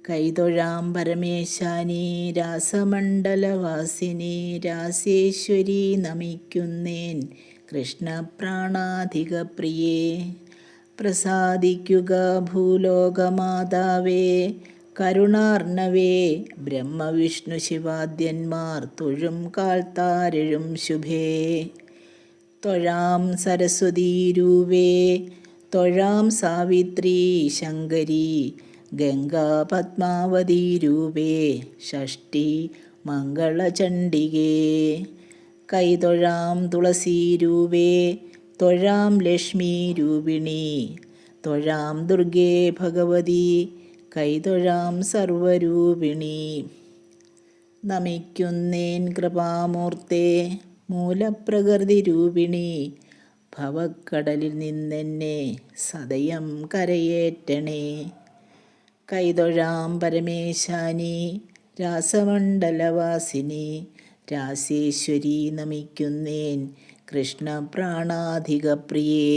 കൈതൊഴാം പരമേശാനി രാസമണ്ഡലവാസിനി രാസേശ്വരി നമിക്കുന്നേൻ കൃഷ്ണപ്രാണാധിക പ്രിയേ. പ്രസാദിക്കുക ഭൂലോകമാതാവേ കരുണാർണവേ, ബ്രഹ്മവിഷ്ണു ശിവാദ്യന്മാർ തൊഴും കാൽത്താരെഴും ശുഭേ. തൊഴാം സരസ്വതീരൂപേ തൊഴാം സാവിത്രീ ശങ്കരി, ഗംഗാ പദ്മാവതീരൂപേ ഷഷ്ഠി മംഗളചണ്ഡികേ. കൈതൊഴാം തുളസീരൂപേ തൊഴാം ലക്ഷ്മീ രൂപിണി, തൊഴാം ദുർഗേ ഭഗവതി കൈതൊഴാം സർവരൂപിണി. നമിക്കുന്നേൻ കൃപാമൂർത്തേ മൂലപ്രകൃതി രൂപിണി, ഭവക്കടലിൽ നിന്നെന്നെ സദയം കരയേറ്റണേ. കൈതൊഴാം പരമേശാനി രാസമണ്ഡലവാസിനി രാസേശ്വരി നമിക്കുന്നേൻ കൃഷ്ണപ്രാണാധിക പ്രിയേ.